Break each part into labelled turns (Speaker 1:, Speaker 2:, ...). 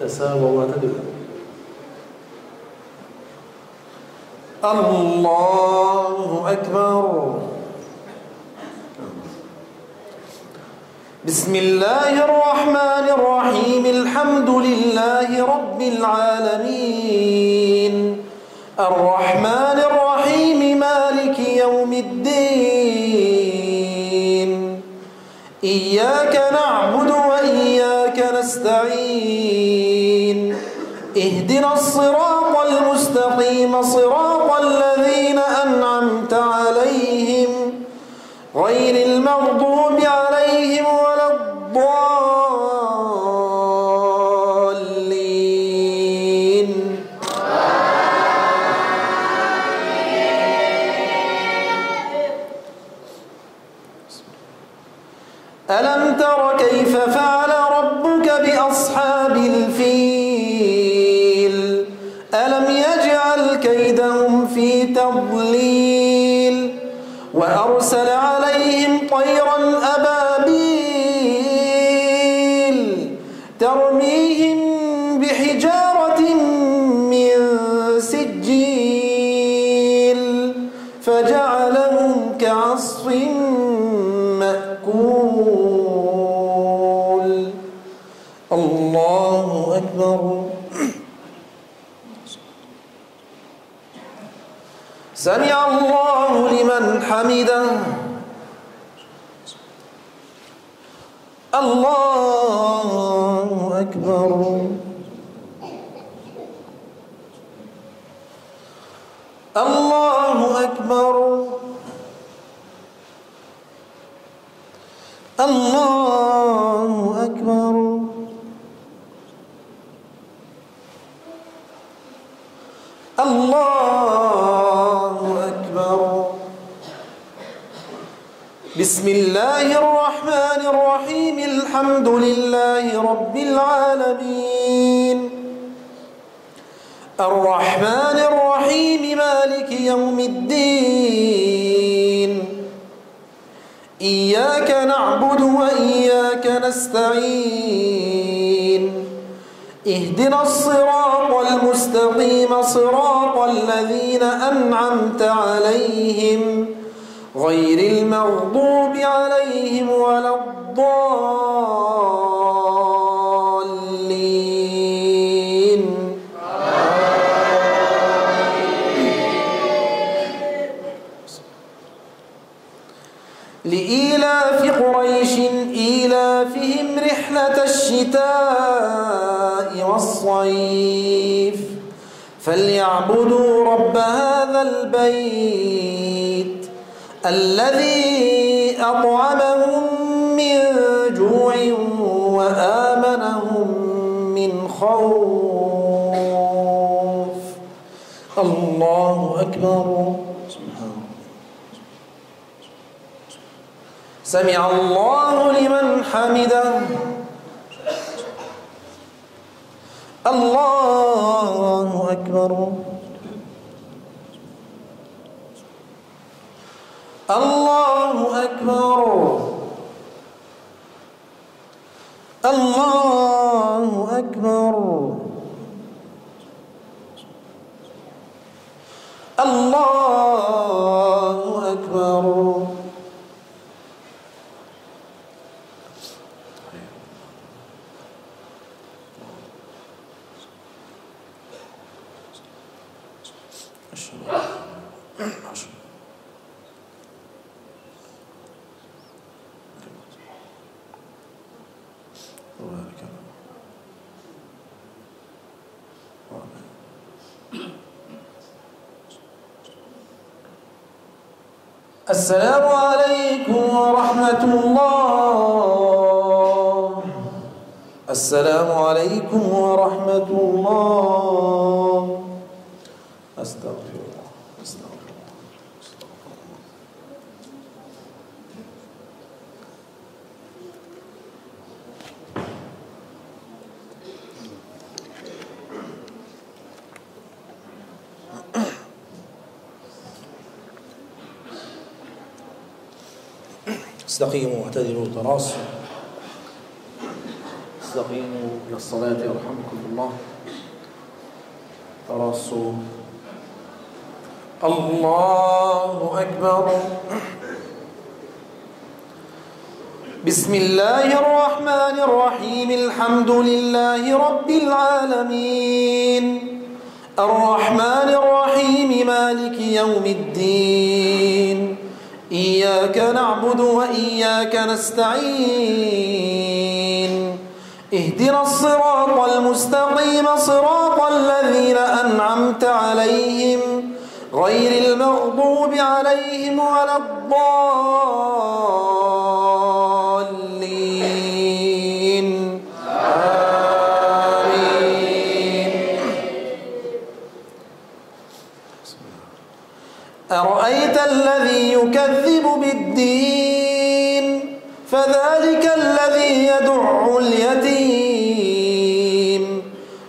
Speaker 1: تساووا واعتدلوا.
Speaker 2: الله أكبر. بسم الله الرحمن الرحيم. الحمد لله رب العالمين الرحمن الرحيم مالك يوم الدين إياك نعبد وإياك نستعين اهدنا الصراط المستقيم صراط الذين أنعمت عليهم غير المغضوب عليهم ولا الضالين. ألم تر كيف فعل ربك بأصحاب الفيل ألم يجعل كيدهم في تضليل وأرسل عليهم طيرا أبابيل ترميهم بحجارة من سجيل فجعلهم كعصف مأكول. الله أكبر. سمع الله لمن حمده. الله أكبر. الله أكبر. الله أكبر. الله أكبر. بسم الله الرحمن الرحيم. الحمد لله رب العالمين الرحمن الرحيم مالك يوم الدين إياك نعبد وإياك نستعين اهدنا الصراط المستقيم صراط الذين أنعمت عليهم غير المغضوب عليهم ولا الضالين. لإيلاف قريش إيلافهم رحلة الشتاء والصيف فليعبدوا رب هذا البيت الذي أطعمهم من جوع وآمنهم من خوف. الله أكبر. سمع الله لمن حمده. الله أكبر. الله أكبر. الله أكبر. الله أكبر. السلام عليكم ورحمة الله. السلام عليكم ورحمة الله. أستغفر الله. أستغفر الله. استقيموا واعتدلوا تراصوا. استقيموا إلى الصلاة يرحمكم الله. تراصوا. الله أكبر. بسم الله الرحمن الرحيم. الحمد لله رب العالمين الرحمن الرحيم مالك يوم الدين إياك نعبد وإياك نستعين اهدنا الصراط المستقيم صراط الذين أنعمت عليهم غير المغضوب عليهم ولا الضالين آمين. أرأيت الذي يكذب بالدين فذلك الذي يدع اليتيم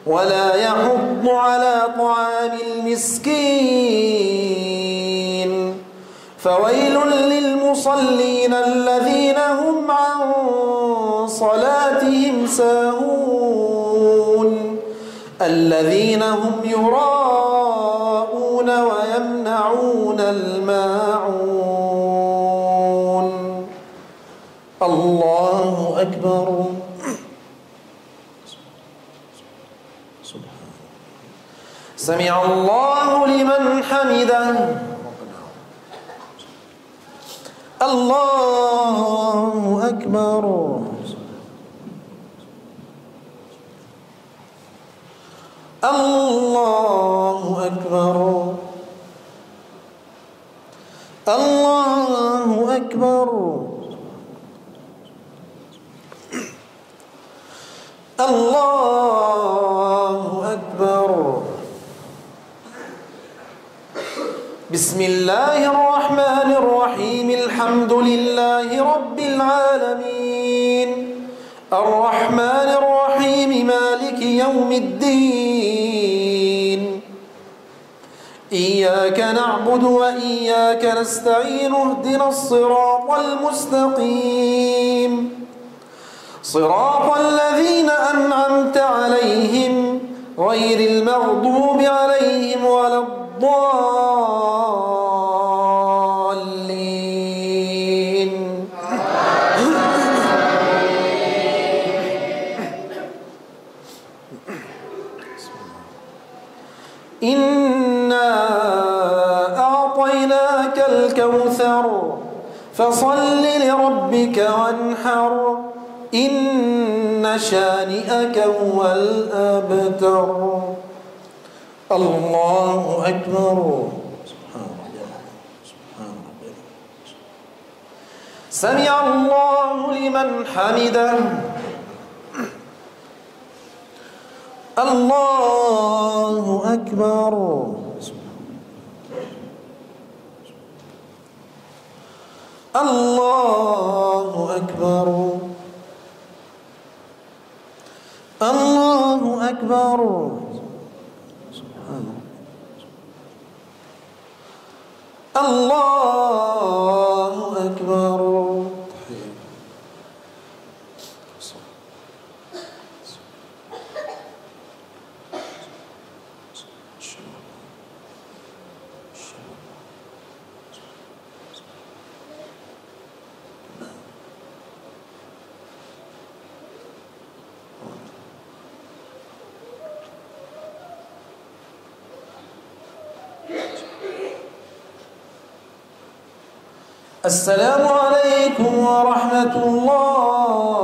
Speaker 2: ولا يحض على طعام المسكين فويل للمصلين الذين هم عن صلاتهم ساهون الذين هم يراءون ويمنعون الماعون. الله أكبر. سمع الله لمن حمده. الله أكبر. الله أكبر. الله أكبر. الله أكبر. بسم الله الرحمن الرحيم. الحمد لله رب العالمين الرحمن الرحيم مالك يوم الدين إياك نعبد وإياك نستعين اهدنا الصراط المستقيم صراط الذين أنعمت عليهم غير المغضوب عليهم ولا الضالين. إنا أعطيناك الكوثر فصل لربك وانحر إن شانئك هو الأبتر. الله أكبر. سمع الله لمن حمده. الله أكبر. الله أكبر. الله أكبر. الله أكبر. السلام عليكم ورحمة الله.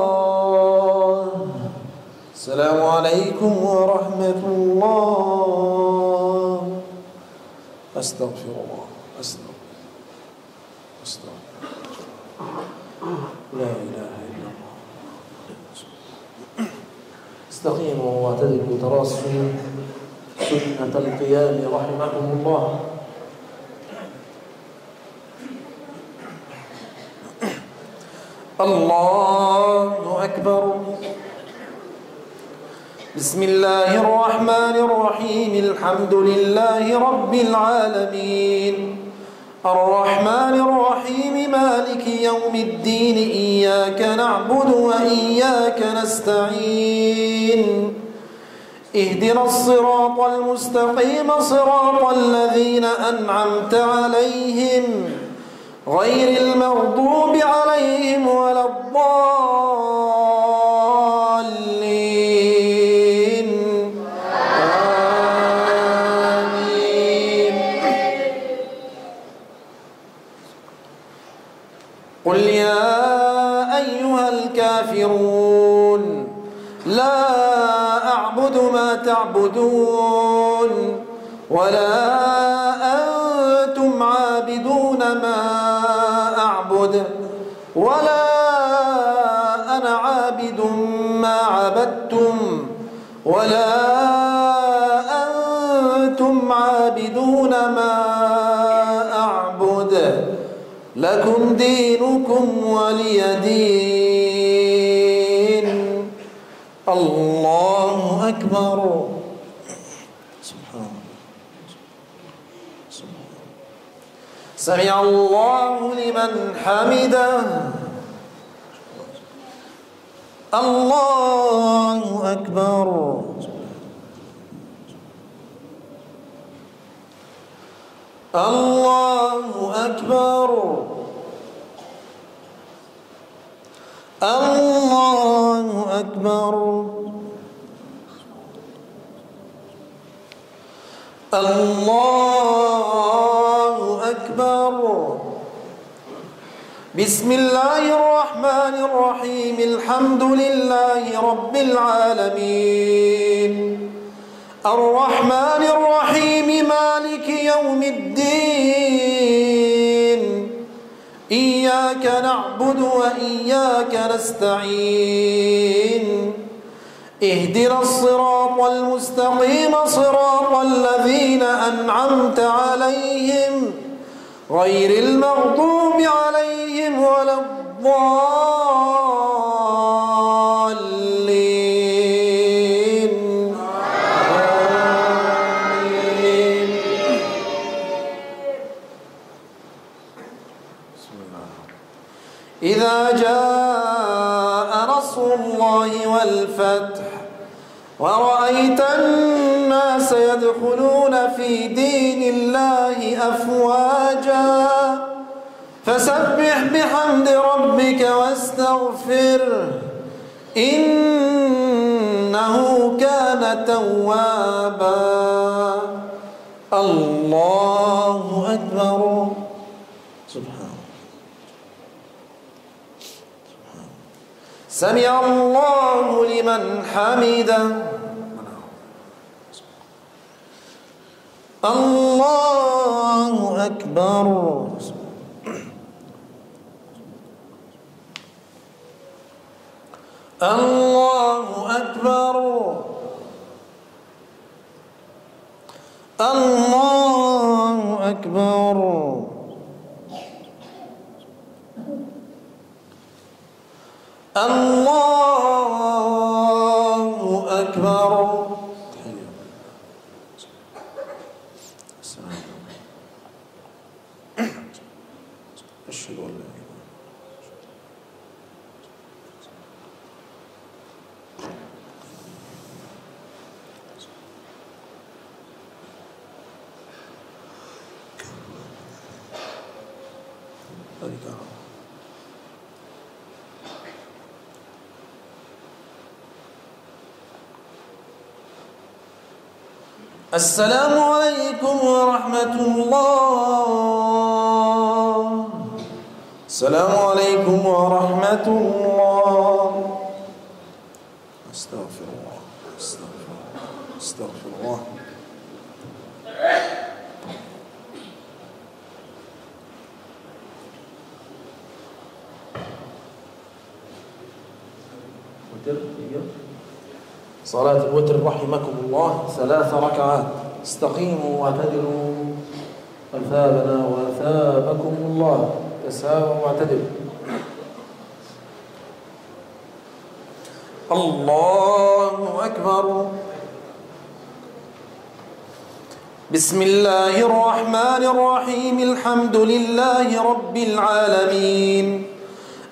Speaker 2: السلام عليكم ورحمة الله. أستغفر الله. أستغفر لا إله إلا الله. استقيموا واعتدلوا تراصوا سنة القيام رحمكم الله. الله أكبر. بسم الله الرحمن الرحيم. الحمد لله رب العالمين الرحمن الرحيم مالك يوم الدين إياك نعبد وإياك نستعين اهدنا الصراط المستقيم صراط الذين أنعمت عليهم غير المغضوب عليهم ولا الضالين آمين. قل يا أيها الكافرون لا أعبد ما تعبدون ولا أنتم عابدون ما أعبد ولا أنا عابد ما عبدتم ولا أنتم عابدون ما أعبد لكم دينكم ولي دين. الله أكبر. سمع الله لمن حمده. الله أكبر. الله أكبر. الله أكبر. الله أكبر. بسم الله الرحمن الرحيم الحمد لله رب العالمين الرحمن الرحيم مالك يوم الدين إياك نعبد وإياك نستعين اهدنا الصراط المستقيم صراط الذين أنعمت عليهم غير المغضوب عليهم ولا الضالين آمين. إذا جاء نصر الله والفتح ورأيت الناس يدخلون في دين الله أفواجا فسبح بحمد ربك واستغفره إنه كان توابا. الله أكبر. سبحان سمع الله لمن حمده. الله أكبر. الله أكبر. الله أكبر. الله أكبر. أشهد أن لا إله إلا الله. السلام عليكم ورحمة الله. السلام عليكم ورحمة الله. أستغفر الله أستغفر الله أستغفر الله. صلاة الوتر رحمكم الله 3 ركعات. استقيموا واعتدلوا أثابنا وأثابكم الله. تساووا واعتدلوا. الله أكبر. بسم الله الرحمن الرحيم الحمد لله رب العالمين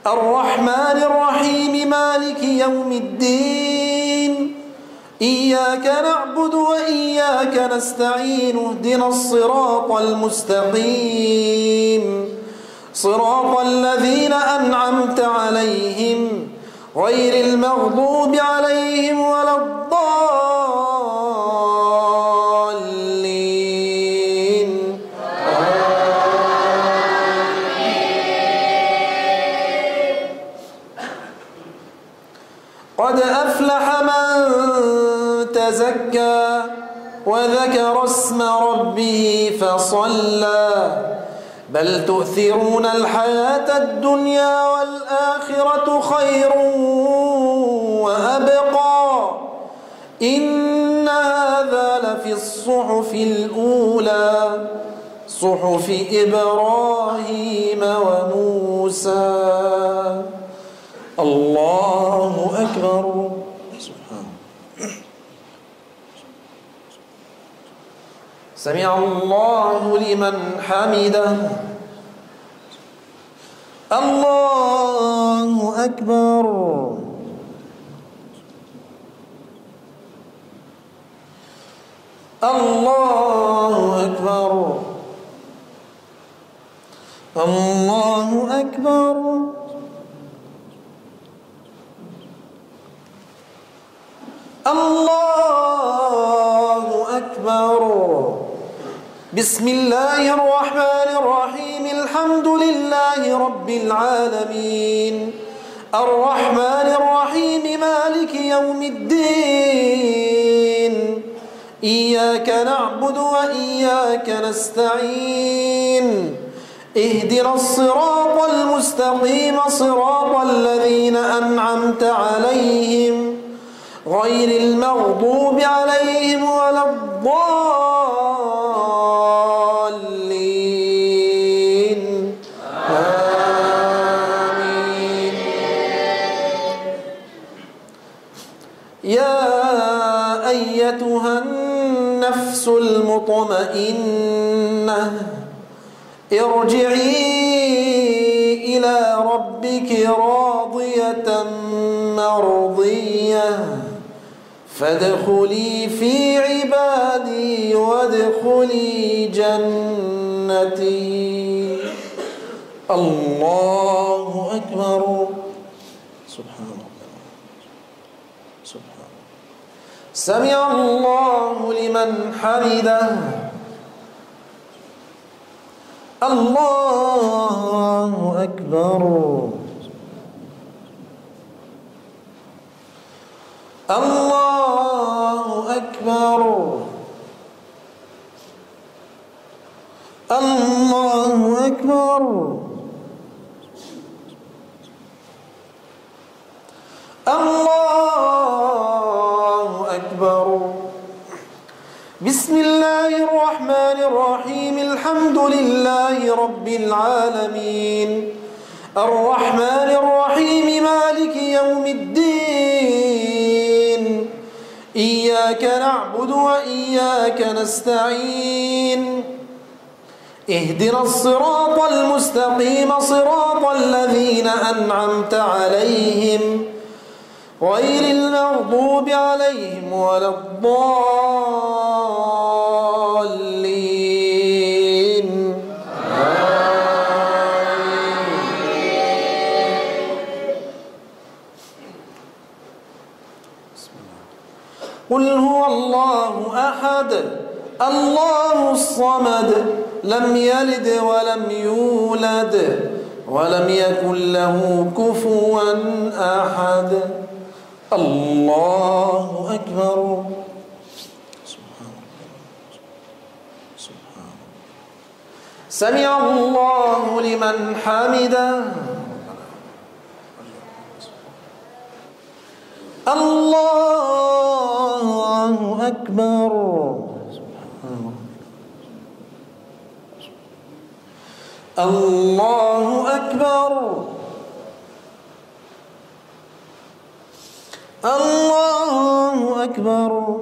Speaker 2: الرحمن الرحيم مالك يوم الدين إياك نعبد وإياك نستعين اهدنا الصراط المستقيم صراط الذين أنعمت عليهم غير المغضوب عليهم ولا الضالين قد أفلح من تزكى وذكر اسم ربه فصلى بل تؤثرون الحياة الدنيا والآخرة خير وأبقى إن هذا لفي الصحف الأولى صحف إبراهيم وموسى الله أكبر سمع الله لمن حمده الله أكبر الله أكبر الله أكبر الله أكبر بسم الله الرحمن الرحيم الحمد لله رب العالمين الرحمن الرحيم مالك يوم الدين إياك نعبد وإياك نستعين اهدنا الصراط المستقيم صراط الذين أنعمت عليهم غير المغضوب عليهم ولا الضالين آمين يا أيتها النفس المطمئنة ارجعي إلى ربك راضية مرضية فادخلي في عبادي وادخلي جنتي الله أكبر سبحان الله سبحان الله سمع الله لمن حمده الله أكبر الله أكبر الله أكبر الله أكبر بسم الله الرحمن الرحيم الحمد لله رب العالمين الرحمن الرحيم مالك يوم الدين إياك نعبد وإياك نستعين اهدنا الصراط المستقيم صراط الذين أنعمت عليهم غير المغضوب عليهم ولا الضالين قل هو الله أحد الله الصمد لم يلد ولم يولد ولم يكن له كفوا أحد الله أكبر سمع الله لمن حمده الله أكبر الله أكبر الله أكبر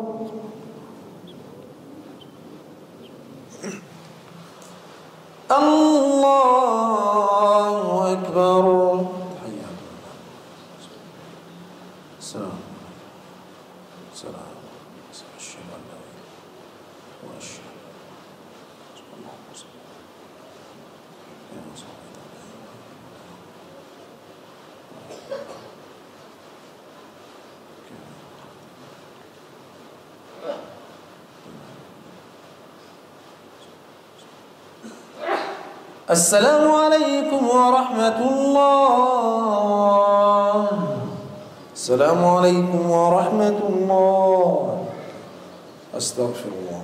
Speaker 2: السلام أشهد أن لا إله وأشهد اللهم صل يا صل السلام عليكم ورحمة الله. السلام عليكم ورحمة الله. أستغفر الله.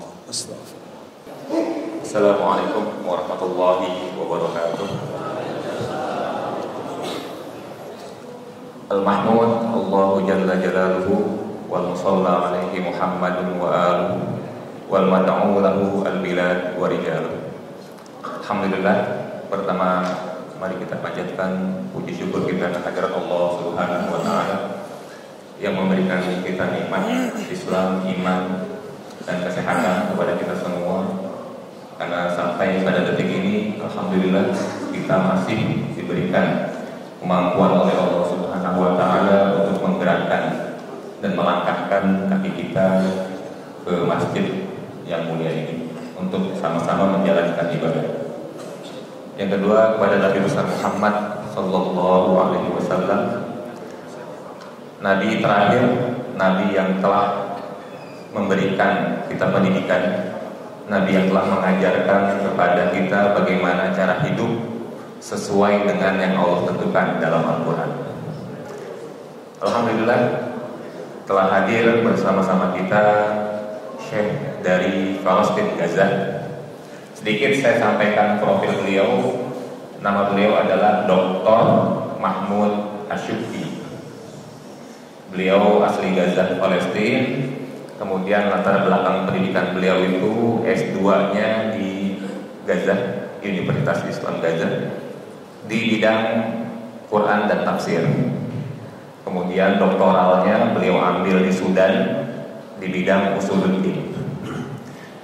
Speaker 1: السلام عليكم ورحمة الله وبركاته. Al-Mahmud Allahu Jalla Jalaluhu wal musalla alaihi Muhammadun wa aluhu wal mad'u lahu al-bilad wa rijaluhu. Alhamdulillah, pertama mari kita panjatkan puji syukur kita kehadirat Allah Subhanahu wa taala yang memberikan kita nikmat Islam, iman dan kesehatan kepada kita semua. Karena sampai pada detik ini alhamdulillah kita masih diberikan kemampuan oleh Allah Subhanahu wa taala untuk menggerakkan dan melangkahkan kaki kita ke masjid yang mulia ini untuk sama-sama menjalankan ibadah. Yang kedua, kepada Nabi besar Muhammad sallallahu alaihi wasallam, nabi terakhir, nabi yang telah memberikan kita pendidikan, nabi yang telah mengajarkan kepada kita bagaimana cara hidup sesuai dengan yang Allah tentukan dalam Al-Quran. Alhamdulillah telah hadir bersama-sama kita Syekh dari Palestina Gaza. Sedikit saya sampaikan profil beliau. Nama beliau adalah Dr. Mahmud Asyufi. Beliau asli Gaza, Palestina. Kemudian latar belakang pendidikan beliau itu S2-nya di Gaza, Universitas Islam Gaza, di bidang Quran dan tafsir. Kemudian doktoralnya beliau ambil di Sudan di bidang usuluddin.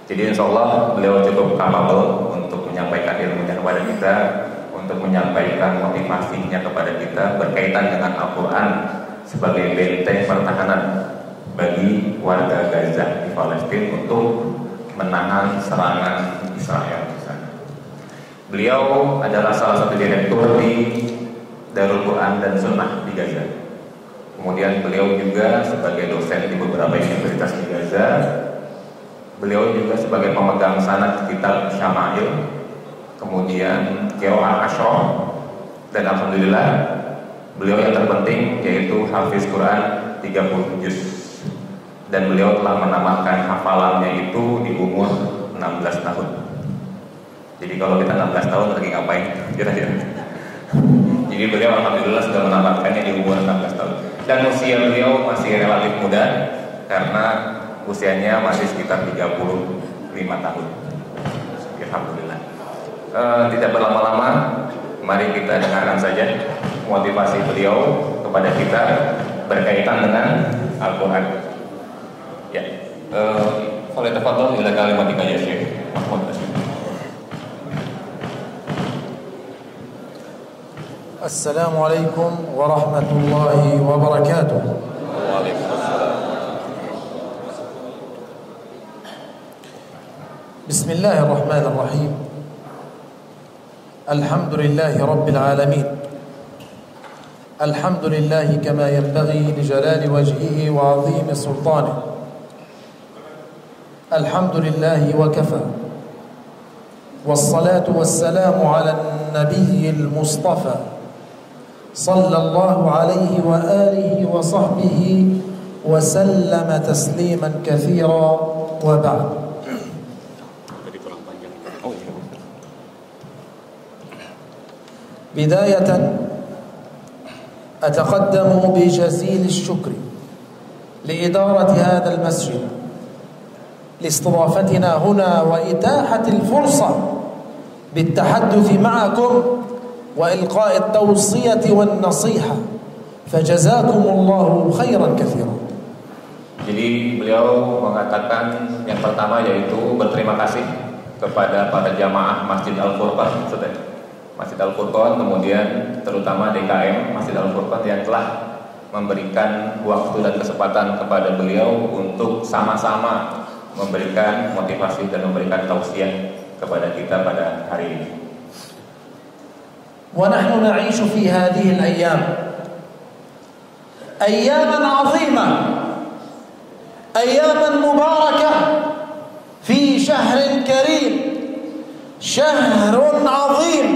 Speaker 1: Jadi insya Allah beliau cukup capable untuk menyampaikan ilmunya kepada kita, untuk menyampaikan motivasinya kepada kita berkaitan dengan Al-Quran sebagai benteng pertahanan bagi warga Gaza di Palestina untuk menahan serangan Israel di sana. Beliau adalah salah satu direktur di Darul Quran dan Sunnah di Gaza. Kemudian beliau juga sebagai dosen di beberapa universitas di Gaza. Beliau juga sebagai pemegang sanad kitab Syama'il, kemudian Qiraah Asyra, dan alhamdulillah beliau yang terpenting yaitu hafiz Quran 30 juz. Dan beliau telah menamatkan hafalannya itu di umur 16 tahun. Jadi kalau kita 16 tahun lagi ngapain? Kira-kira. Jadi beliau alhamdulillah sudah menamatkannya di umur 16 tahun. Dan usia beliau masih relatif muda karena usianya masih sekitar 35 tahun. Alhamdulillah. Tidak berlama-lama, mari kita dengarkan saja motivasi beliau kepada kita berkaitan dengan Al-Quran. Ya, oleh tafadhol ila kalimatika ya Syekh Mahmud Asyufi.
Speaker 2: Assalamualaikum warahmatullahi wabarakatuh.
Speaker 1: Waalaikumsalam.
Speaker 2: Bismillahirrahmanirrahim. Alhamdulillahi rabbil alamin. Alhamdulillahi kama yanbaghi li jalali wajhihi wa 'azimi sultanihi. Alhamdulillahi wa kafa. والصلاة والسلام على النبي المصطفى صلى الله عليه وآله وصحبه وسلم تسليما كثيرا وبعد. بداية أتقدم بجزيل الشكر لإدارة هذا المسجد لاستضافتنا هنا وإتاحة الفرصة بالتحدث معكم وإلقاء التوصية والنصيحة فجزاكم الله خيرا كثيرا.
Speaker 1: Jadi beliau mengatakan yang pertama yaitu berterima kasih kepada para jamaah Masjid Al-Furqan, Masjid Al-Furqan, kemudian terutama DKM Masjid Al-Furqan yang telah memberikan waktu dan kesempatan kepada beliau untuk sama-sama memberikan motivasi dan memberikan tausiah kepada kita pada hari ini.
Speaker 2: ونحن نعيش في هذه الأيام أياما عظيمة أياما مباركة في شهر كريم شهر عظيم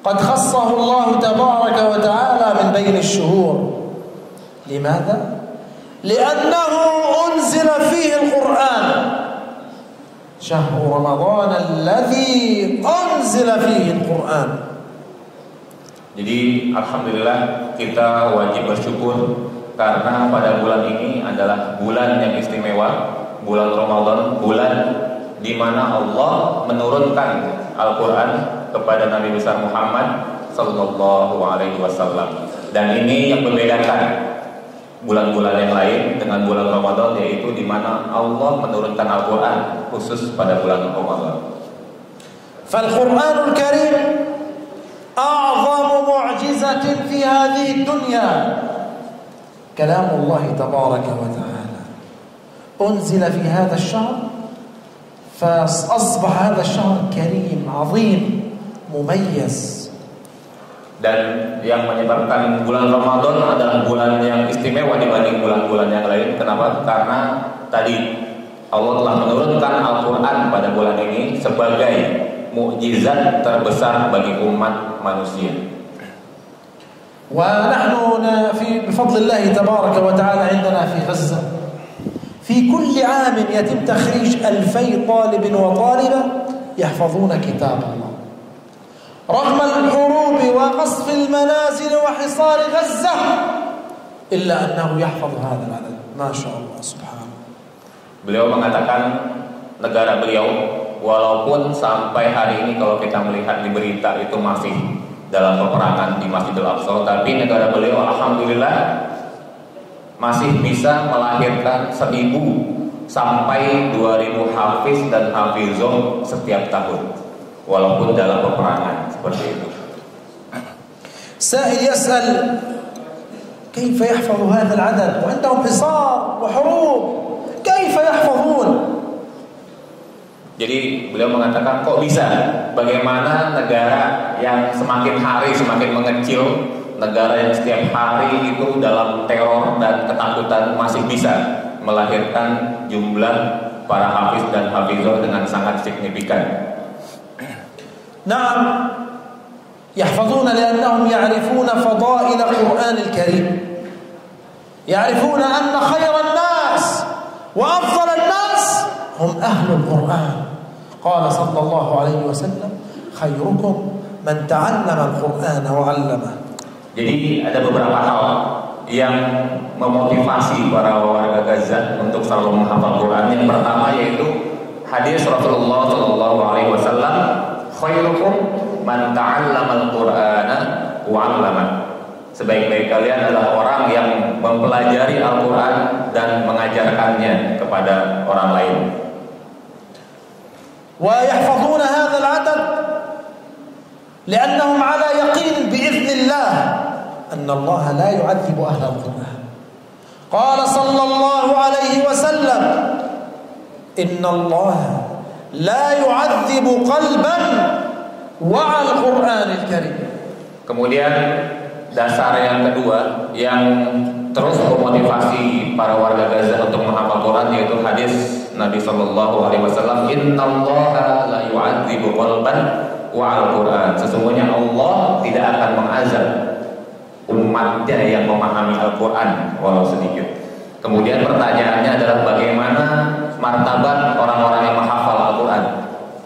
Speaker 2: قد خصه الله تبارك وتعالى من بين الشهور. لماذا؟ لأنه أنزل فيه القرآن شهر رمضان الذي أنزل فيه القرآن.
Speaker 1: Jadi alhamdulillah kita wajib bersyukur karena pada bulan ini adalah bulan yang istimewa, bulan Ramadan, bulan di mana Allah menurunkan Al-Quran kepada Nabi besar Muhammad sallallahu alaihi wasallam. Dan ini yang membedakan bulan-bulan yang lain dengan bulan Ramadan, yaitu di mana Allah menurunkan Al-Quran khusus pada bulan Ramadan.
Speaker 2: Fal-Qur'anul Karim أعظم معجزة في هذه الدنيا كلام الله تبارك وتعالى أنزل في هذا الشهر فأصبح هذا الشهر كريم عظيم مميز.
Speaker 1: Dan yang menyebabkan bulan Ramadan adalah bulan yang istimewa dibanding bulan-bulan yang lain. Kenapa? Karena tadi Allah telah menurunkan Al-Quran pada bulan ini sebagai mukjizat terbesar bagi umat manusia.
Speaker 2: ونحن بفضل الله تبارك وتعالى عندنا في غزة في كل عام يتم تخريج 2000 طالب وطالبة يحفظون كتاب الله رغم الحروب وقصف المنازل وحصار غزة إلا أنه يحفظ هذا العدد ما شاء الله سبحانه.
Speaker 1: Beliau mengatakan negara beliau walaupun sampai hari ini kalau kita melihat di berita itu masih dalam peperangan di Masjidil Aqsa, tapi negara beliau alhamdulillah masih bisa melahirkan 1000 sampai 2000 hafiz dan hafizah setiap tahun walaupun dalam peperangan seperti itu.
Speaker 2: سائل يسأل كيف يحفظ هذا العدد وعندهم حصار وحروب كيف يحفظون.
Speaker 1: Jadi beliau mengatakan kok bisa, bagaimana negara yang semakin hari semakin mengecil, negara yang setiap hari itu dalam teror dan ketakutan masih bisa melahirkan jumlah para hafiz dan hafizah dengan sangat signifikan.
Speaker 2: Naam, yahfazuna li'annahum ya'rifuna fadail al-Qur'an al-Karim. Ya'rifuna anna khayran nas wa afdal an-nas hum ahlul Qur'an. Qala sallallahu alaihi wasallam khairukum man ta'allama al-Qur'ana wa 'allama.
Speaker 1: Jadi ada beberapa hal yang memotivasi para warga Gaza untuk selalu menghafal Quran. Yang pertama yaitu hadis Rasulullah sallallahu alaihi wasallam, khairukum man ta'allama al-Qur'ana wa 'allama. Sebaik-baik kalian adalah orang yang mempelajari Al-Quran dan mengajarkannya kepada orang lain.
Speaker 2: ويحفظون هذا العدد لأنهم على يقين بإذن الله أن الله لا يعذب أهل القرآن. قال صلى الله عليه وسلم إن الله لا يعذب قلبا وعى القرآن الكريم.
Speaker 1: Kemudian dasar yang kedua yang terus memotivasi para warga Gaza untuk menghafal Quran yaitu hadis Nabi sallallahu alaihi wasallam, innallaha la yu'adzibu qalban wa'al Quran. Sesungguhnya Allah tidak akan mengazab umatnya yang memahami Al-Quran walau sedikit. Kemudian pertanyaannya adalah bagaimana martabat orang-orang yang menghafal Al-Quran.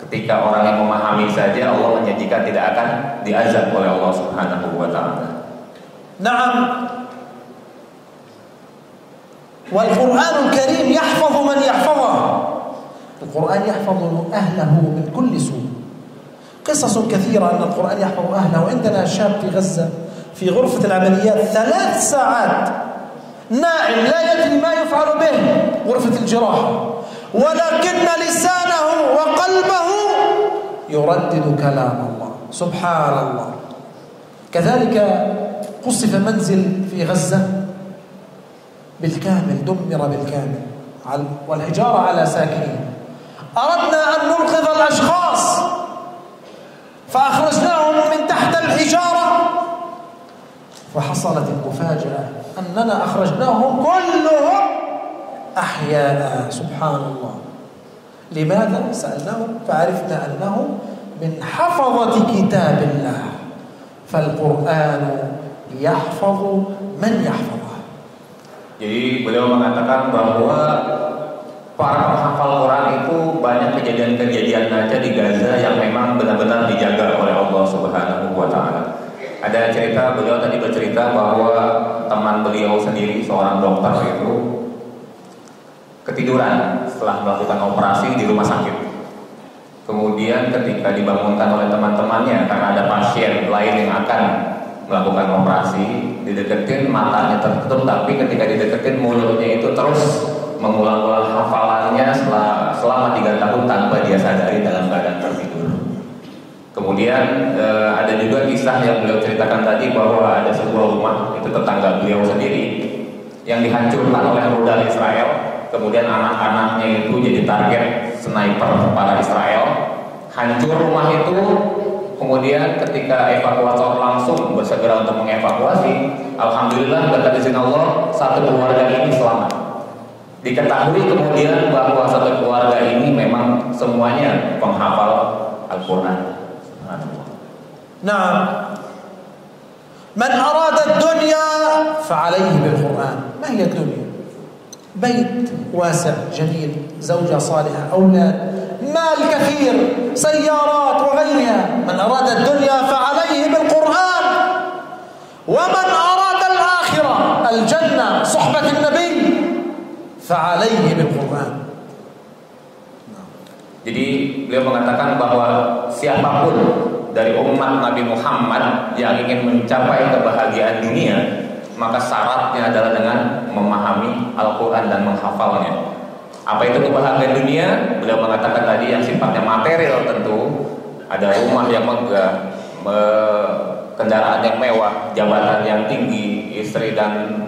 Speaker 1: Ketika orang yang memahami saja Allah menjanjikan tidak akan diazab oleh Allah Subhanahu wa taala.
Speaker 2: Naam. والقرآن الكريم يحفظ من يحفظه. القرآن يحفظ أهله من كل سوء. قصص كثيرة أن القرآن يحفظ أهله. عندنا شاب في غزة في غرفة العمليات 3 ساعات نائم لا يدري ما يفعل به، غرفة الجراحة، ولكن لسانه وقلبه يردد كلام الله. سبحان الله. كذلك قصف منزل في غزة بالكامل، دمر بالكامل والحجارة على ساكنين. أردنا أن ننقذ الأشخاص فأخرجناهم من تحت الحجارة، فحصلت المفاجأة أننا أخرجناهم كلهم أحياء. سبحان الله. لماذا؟ سألناهم فعرفنا أنهم من حفظة كتاب الله، فالقرآن يحفظ من يحفظه.
Speaker 1: Jadi beliau mengatakan bahwa para penghafal Quran itu banyak kejadian-kejadian aja di Gaza yang memang benar-benar dijaga oleh Allah Subhanahu wa Ta'ala. Ada cerita, beliau tadi bercerita bahwa teman beliau sendiri, seorang dokter itu ketiduran setelah melakukan operasi di rumah sakit. Kemudian ketika dibangunkan oleh teman-temannya karena ada pasien lain yang akan melakukan operasi, dideketin, matanya tertutup, tapi ketika dideketin mulutnya itu terus mengulang-ulang hafalannya selama 3 tahun tanpa dia sadari dalam keadaan tertidur. Kemudian ada juga kisah yang beliau ceritakan tadi bahwa ada sebuah rumah, itu tetangga beliau sendiri, yang dihancurkan oleh rudal Israel. Kemudian anak-anaknya itu jadi target sniper para Israel. Hancur rumah itu. Kemudian ketika evakuator langsung bersegera untuk mengevakuasi, alhamdulillah berkat izin Allah satu keluarga ini selamat. Diketahui kemudian bahwa satu keluarga ini memang semuanya penghafal Al-Quran.
Speaker 2: Nah, man arada dunya fa'alayhi bil-Quran. Ma hiya dunya? بيت واسع جميل، زوجة صالحة، أولاد، مال كثير، سيارات وغيرها. من أراد الدنيا فعليه بالقرآن، ومن أراد الآخرة الجنة صحبة النبي فعليه بالقرآن.
Speaker 1: Jadi beliau mengatakan bahwa siapapun dari umat Nabi Muhammad yang ingin mencapai kebahagiaan dunia, maka syaratnya adalah dengan memahami Al-Quran dan menghafalnya. Apa itu kebahagiaan dunia? Beliau mengatakan tadi yang sifatnya material tentu, ada rumah yang megah, kendaraan yang mewah, jabatan yang tinggi, istri dan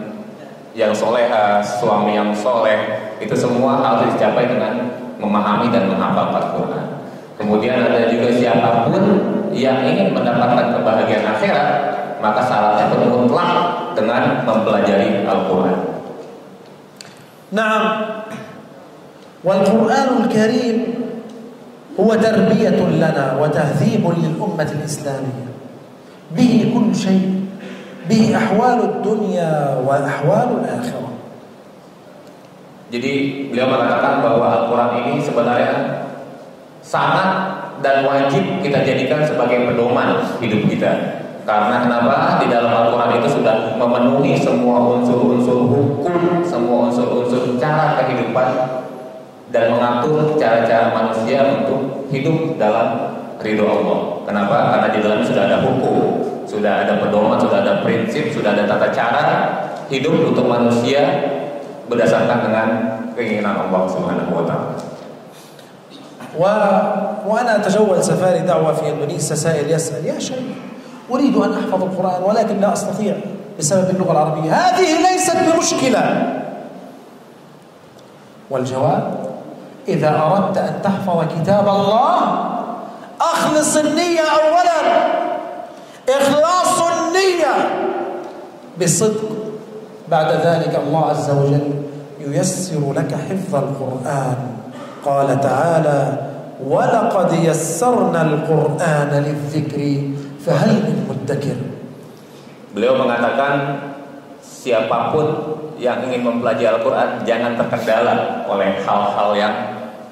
Speaker 1: yang soleha, suami yang soleh, itu semua harus dicapai dengan memahami dan menghafal Al-Quran. Kemudian ada juga siapapun yang ingin mendapatkan kebahagiaan akhirat, maka syaratnya itu mutlak dengan mempelajari Al-Quran.
Speaker 2: Naam, wal Qur'anul Karim huwa tarbiyatun lana wa tahdhibun lil ummati al-islamiyah. Bihi kullu shay, bihi ahwalud dunya wa ahwalul akhirah.
Speaker 1: Jadi beliau mengatakan bahwa Al-Quran ini sebenarnya sangat dan wajib kita jadikan sebagai pedoman hidup kita. Karena kenapa? Di dalam Al-Quran itu sudah memenuhi semua unsur-unsur hukum, semua unsur-unsur cara kehidupan, dan mengatur cara-cara manusia untuk hidup dalam ridho Allah. Kenapa? Karena di dalamnya sudah ada hukum, sudah ada pedoman, sudah ada prinsip, sudah ada tata cara hidup untuk manusia berdasarkan dengan keinginan Allah Subhanahu wa Ta'ala.
Speaker 2: وأنا أتجول سفاري دعوة في إندونيسيا، سائل يسأل: يا شيخ، أريد أن أحفظ القرآن ولكن لا أستطيع بسبب اللغة العربية، هذه ليست بمشكلة. والجواب: إذا أردت أن تحفظ كتاب الله أخلص النية أولا، إخلاص النية بصدق، بعد ذلك الله عز وجل ييسر لك حفظ القرآن. قال تعالى: ولقد يسرنا القرآن للذكر فهل من مدكر.
Speaker 1: Beliau mengatakan siapapun yang ingin mempelajari Al-Quran jangan terkendala oleh hal-hal yang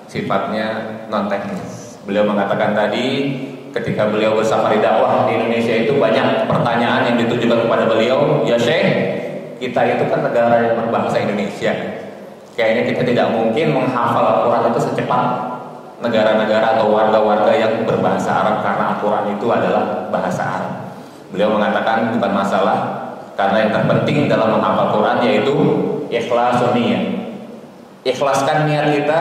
Speaker 1: sifatnya non teknis. Beliau mengatakan tadi ketika beliau bersafari dakwah di Indonesia itu banyak pertanyaan yang ditujukan kepada beliau. Ya Syekh, kita itu kan negara yang berbahasa Indonesia, kayaknya kita tidak mungkin menghafal Al-Quran itu secepat negara-negara atau warga-warga yang berbahasa Arab, karena Al-Quran itu adalah bahasa Arab. Beliau mengatakan bukan masalah, karena yang terpenting dalam menghafal Quran yaitu ikhlasun niyah. ikhlaskan niat kita,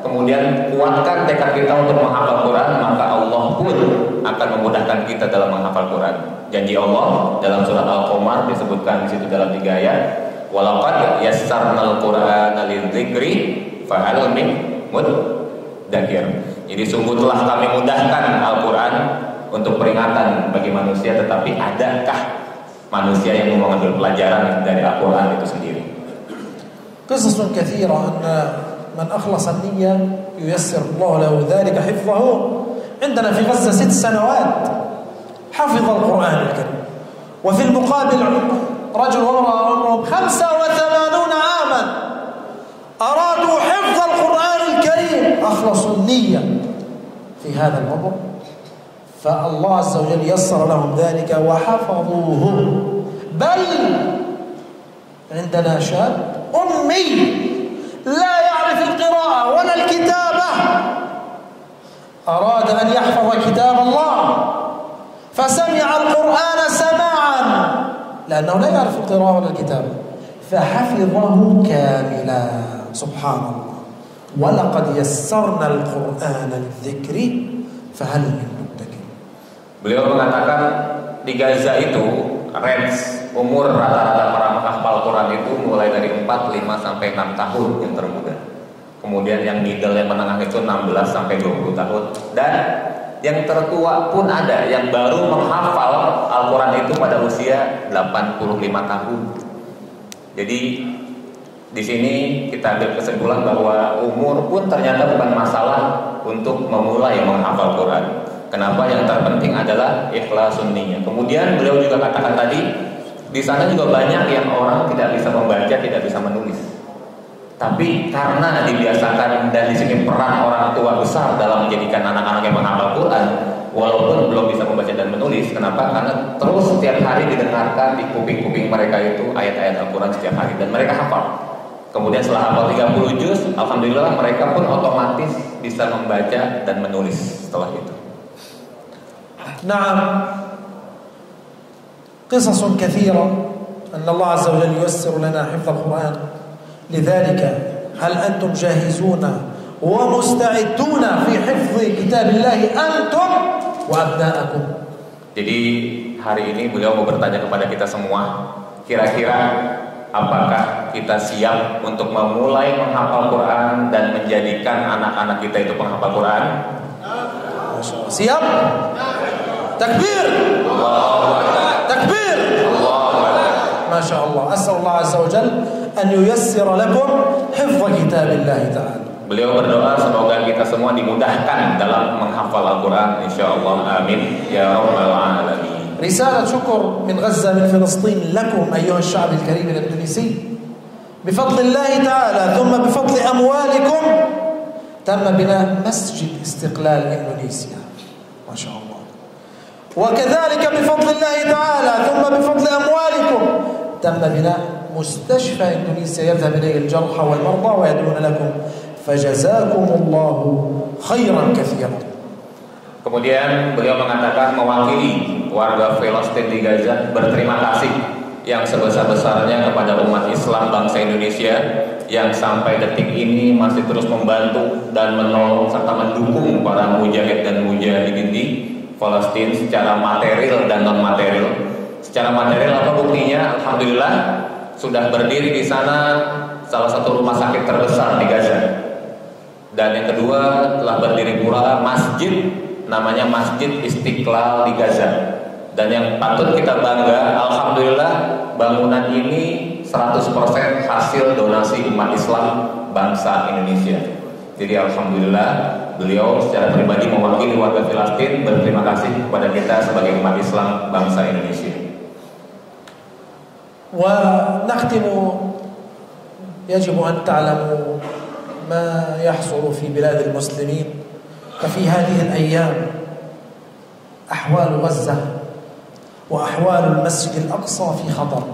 Speaker 1: kemudian kuatkan tekad kita untuk menghafal Quran, maka Allah pun akan memudahkan kita dalam menghafal Quran. Janji Allah dalam surat Al-Qamar disebutkan di situ dalam 3 ayat, walaqad yassarnal Qur'ana lidzikri fahal min muddakir. Jadi sungguh telah kami mudahkan Al-Quran untuk peringatan bagi manusia, tetapi adakah manusia yang mau mengambil pelajaran dari Al-Quran itu sendiri?
Speaker 2: قصص كثيرة أن من أخلص النية ييسر الله له ذلك حفظه. عندنا في غزة 6 سنوات حفظ القرآن الكريم، وفي المقابل رجل وامرأة عمرهم 85 عاما أرادوا حفظ القرآن الكريم، أخلصوا النية في هذا العمر، فالله عز وجل يسر لهم ذلك وحفظوه. بل عندنا شاب أمي لا يعرف القراءة ولا الكتابة، أراد أن يحفظ كتاب الله فسمع القرآن سماعا لأنه لا يعرف القراءة ولا الكتابة فحفظه كاملا. سبحان الله. ولقد يسرنا القرآن للذكر فهل من مدكر.
Speaker 1: Beliau mengatakan di Gaza itu range umur rata-rata para menghafal Quran itu mulai dari 4, 5 sampai 6 tahun yang termuda. Kemudian yang middle, yang menengah itu 16 sampai 20 tahun, dan yang tertua pun ada yang baru menghafal Al-Quran itu pada usia 85 tahun. Jadi di sini kita ambil kesimpulan bahwa umur pun ternyata bukan masalah untuk memulai menghafal Quran. Kenapa? Yang terpenting adalah ikhlasun niyah. Kemudian beliau juga katakan tadi, di sana juga banyak yang orang tidak bisa membaca, tidak bisa menulis. Tapi karena dibiasakan, dan di sini peran orang tua besar dalam menjadikan anak-anak yang menghafal Quran, walaupun belum bisa membaca dan menulis. Kenapa? Karena terus setiap hari didengarkan di kuping-kuping mereka itu ayat-ayat Al-Quran setiap hari, dan mereka hafal. Kemudian setelah hafal 30 juz, alhamdulillah mereka pun otomatis bisa membaca dan menulis setelah itu.
Speaker 2: نعم، قصص كثيرة أن الله عز وجل ييسر لنا حفظ القرآن. لذلك هل أنتم جاهزون ومستعدون في حفظ كتاب الله أنتم وأبناءكم؟
Speaker 1: Jadi hari ini beliau mau bertanya kepada kita semua, kira-kira apakah kita siap untuk memulai menghafal Quran dan menjadikan anak-anak kita itu penghafal Quran?
Speaker 2: Siap? Takbir! Takbir! Masya Allah. As'alullah azza wa jal an yuyassira lakum hifdha kitabillah ta'ala.
Speaker 1: Beliau berdoa semoga kita semua dimudahkan dalam menghafal Al-Quran, insyaallah, amin ya rabbal alamin.
Speaker 2: رسالة شكر من غزة من فلسطين لكم أيها الشعب الكريم الإندونيسي. بفضل الله تعالى ثم بفضل أموالكم تم بناء مسجد استقلال إندونيسيا، ما شاء الله. وكذلك بفضل الله تعالى ثم بفضل أموالكم تم بناء مستشفى إندونيسيا يذهب إليه الجرحى والمرضى ويدعون لكم فجزاكم الله خيرا كثيرا.
Speaker 1: Kemudian beliau mengatakan mewakili warga Palestina di Gaza berterima kasih yang sebesar-besarnya kepada umat Islam bangsa Indonesia yang sampai detik ini masih terus membantu dan menolong serta mendukung para mujahid dan mujahidin di Palestina secara material dan non material. Secara material apa buktinya? Alhamdulillah sudah berdiri di sana salah satu rumah sakit terbesar di Gaza. Dan yang kedua telah berdiri pula masjid, namanya Masjid Istiqlal di Gaza. Dan yang patut kita bangga, alhamdulillah bangunan ini 100% hasil donasi umat Islam bangsa Indonesia. Jadi alhamdulillah beliau secara pribadi mewakili warga Palestina berterima kasih kepada kita sebagai umat Islam bangsa Indonesia.
Speaker 2: ونختم يجب أن تعلموا ما يحصل في بلاد المسلمين. ففي هذه الأيام أحوال غزة وأحوال المسجد الأقصى في خطر.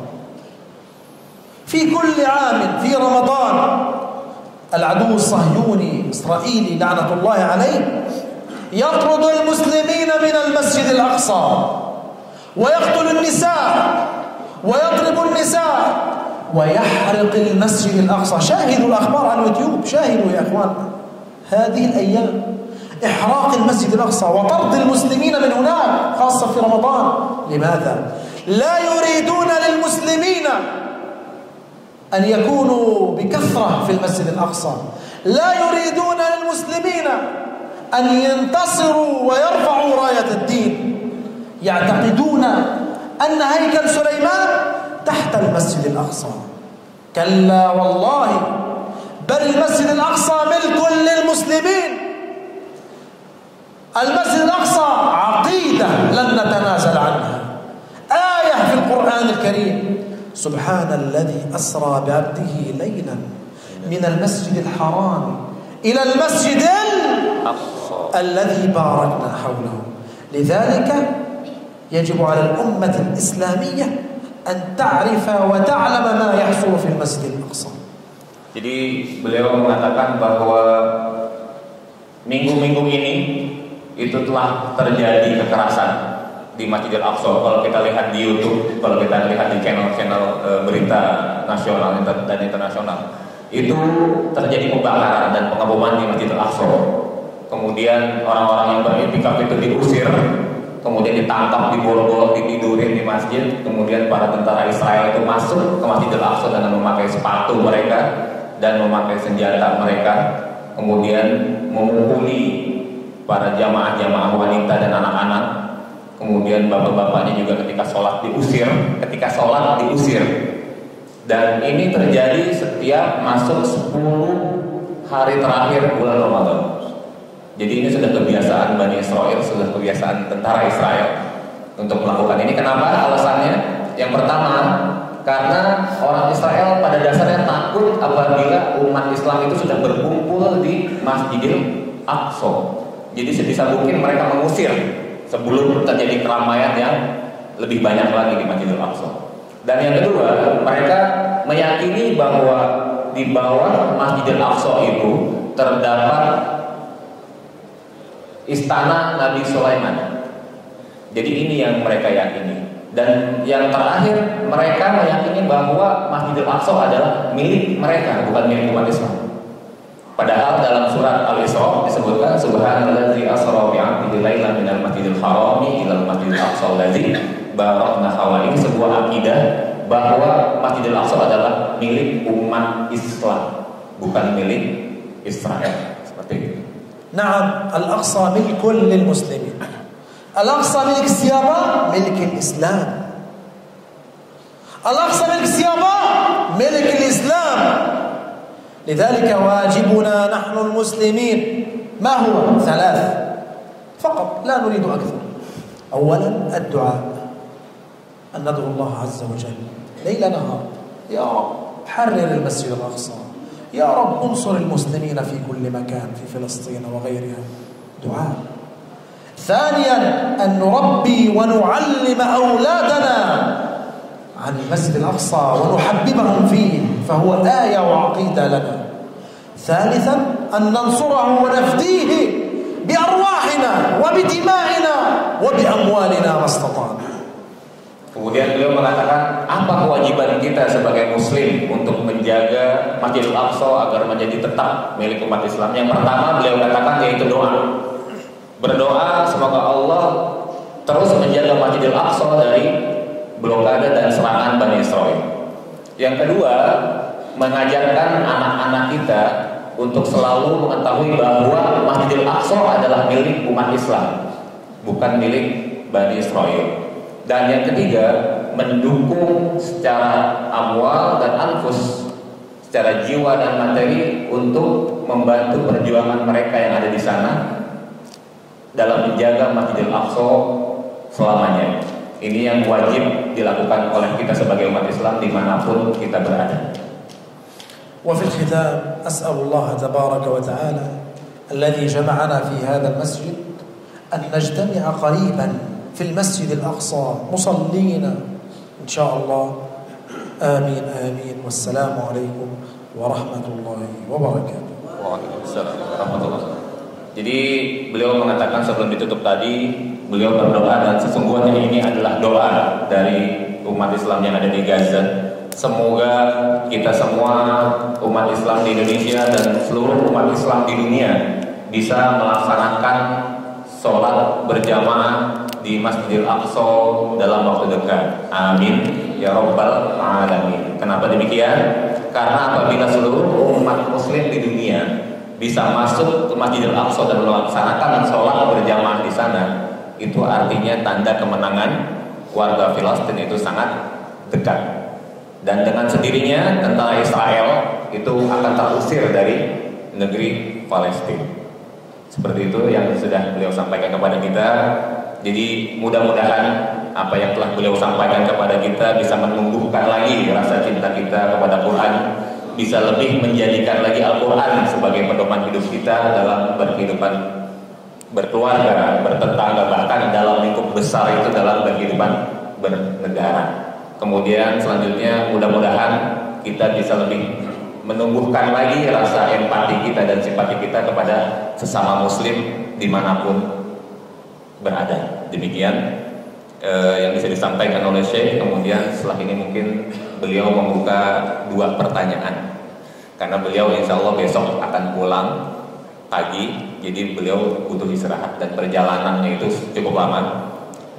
Speaker 2: في كل عام في رمضان العدو الصهيوني إسرائيلي لعنة الله عليه يطرد المسلمين من المسجد الأقصى ويقتل النساء ويضرب النساء ويحرق المسجد الأقصى. شاهدوا الأخبار على اليوتيوب، شاهدوا يا أخوان هذه الأيام إحراق المسجد الأقصى وطرد المسلمين من هناك خاصة في رمضان. لماذا؟ لا يريدون للمسلمين أن يكونوا بكثرة في المسجد الأقصى، لا يريدون للمسلمين أن ينتصروا ويرفعوا راية الدين. يعتقدون أن هيكل سليمان تحت المسجد الأقصى. كلا والله، بل المسجد الأقصى ملك للمسلمين. المسجد الأقصى عقيدة لن نتنازل عنها، آية في القرآن الكريم: سبحان الذي أسرى بعبده ليلا من المسجد الحرام إلى المسجد الأقصى الذي باركنا حوله. لذلك يجب على الأمة الإسلامية أن تعرف وتعلم ما يحصل في المسجد الأقصى.
Speaker 1: Jadi beliau mengatakan bahwa minggu-minggu ini itu telah terjadi kekerasan di Masjidil Aqsa. Kalau kita lihat di YouTube, kalau kita lihat di channel-channel berita nasional dan internasional, itu terjadi pembakaran dan pengeboman di Masjidil Aqsa. Kemudian orang-orang yang beriktikaf itu diusir, kemudian ditangkap, diborgol, ditidurin di masjid. Kemudian para tentara Israel itu masuk ke Masjidil Aqsa dengan memakai sepatu mereka dan memakai senjata mereka, kemudian memukuli para jamaah-jamaah wanita dan anak-anak. Kemudian bapak-bapaknya juga ketika sholat diusir. Dan ini terjadi setiap masuk 10 hari terakhir bulan Ramadan. Jadi ini sudah kebiasaan Bani Israel, sudah kebiasaan tentara Israel untuk melakukan ini. Kenapa? Alasannya yang pertama, karena orang Israel pada dasarnya takut apabila umat Islam itu sudah berkumpul di Masjidil Aqsa. Jadi sebisa mungkin mereka mengusir sebelum terjadi keramaian yang lebih banyak lagi di Masjidil Aqsa. Dan yang kedua, mereka meyakini bahwa di bawah Masjidil Aqsa itu terdapat istana Nabi Sulaiman. Jadi ini yang mereka yakini. Dan yang terakhir, mereka meyakini bahwa Masjidil Aqsa adalah milik mereka, bukan milik umat Islam. Padahal dalam surat Al-Isra disebutkan subhanalladzi asra bi'abdihi lailan minal masjidil harami ilal masjidil aqsa allazi barakna hawali. Ini sebuah akidah bahwa Masjidil Aqsa adalah milik umat Islam, bukan milik Israel. Seperti itu.
Speaker 2: Naam, Al-Aqsa milkun lil muslimin. Al-Aqsa milik siapa? Milik Islam. Al-Aqsa milik siapa? Milik Islam. لذلك واجبنا نحن المسلمين ما هو؟ 3 فقط، لا نريد أكثر. أولا الدعاء، أن ندعو الله عز وجل ليل نهار: يا رب حرر المسجد الأقصى، يا رب انصر المسلمين في كل مكان في فلسطين وغيرها. دعاء. ثانيا أن نربي ونعلم أولادنا عن المسجد الأقصى ونحببهم فيه فهو آية وعقيدة لنا. ثالثا أن ننصره ونفديه بأرواحنا وبدمائنا وبأموالنا ما استطعنا.
Speaker 1: Kemudian beliau mengatakan, apa kewajiban kita sebagai muslim untuk menjaga Masjidil Aqsa agar menjadi tetap milik umat Islam? Yang pertama beliau katakan yaitu doa. Berdoa semoga Allah terus menjaga Masjidil Aqsa dari blokade dan serangan Bani Israel. Yang kedua, mengajarkan anak-anak kita untuk selalu mengetahui bahwa Masjidil Aqsa adalah milik umat Islam, bukan milik Bani Israel. Dan yang ketiga, mendukung secara amwal dan anfus, secara jiwa dan materi untuk membantu perjuangan mereka yang ada di sana dalam menjaga Masjidil Aqsa selamanya. Ini yang wajib dilakukan oleh kita sebagai umat Islam dimanapun kita berada.
Speaker 2: وفي الختام أسأل الله تبارك وتعالى الذي جمعنا في هذا المسجد أن نجتمع قريبا في المسجد الأقصى مصلين إن شاء الله. آمين آمين. والسلام عليكم ورحمة الله وبركاته.
Speaker 1: Waalaikumsalam warahmatullahi wabarakatuh. Jadi beliau mengatakan sebelum ditutup tadi, beliau berdoa dan sesungguhnya ini adalah doa dari umat Islam yang ada di Gaza. Semoga kita semua umat Islam di Indonesia dan seluruh umat Islam di dunia bisa melaksanakan sholat berjamaah di Masjidil Aqsa dalam waktu dekat. Amin ya rabbal alamin. Kenapa demikian? Karena apabila seluruh umat muslim di dunia bisa masuk ke Masjidil Aqsa dan melaksanakan sholat berjamaah di sana, itu artinya tanda kemenangan warga Filistin itu sangat dekat. Dan dengan sendirinya tentara Israel itu akan terusir dari negeri Palestina. Seperti itu yang sudah beliau sampaikan kepada kita. Jadi mudah-mudahan apa yang telah beliau sampaikan kepada kita bisa menumbuhkan lagi rasa cinta kita kepada Quran, bisa lebih menjadikan lagi Al-Quran sebagai pedoman hidup kita dalam berkehidupan berkeluarga, bertetangga, bahkan dalam lingkup besar itu dalam berkehidupan bernegara. Kemudian selanjutnya mudah-mudahan kita bisa lebih menumbuhkan lagi rasa empati kita dan simpati kita kepada sesama muslim dimanapun berada. Demikian yang bisa disampaikan oleh Syekh. Kemudian setelah ini mungkin beliau membuka 2 pertanyaan, karena beliau insya Allah besok akan pulang pagi, jadi beliau butuh istirahat dan perjalanannya itu cukup lama,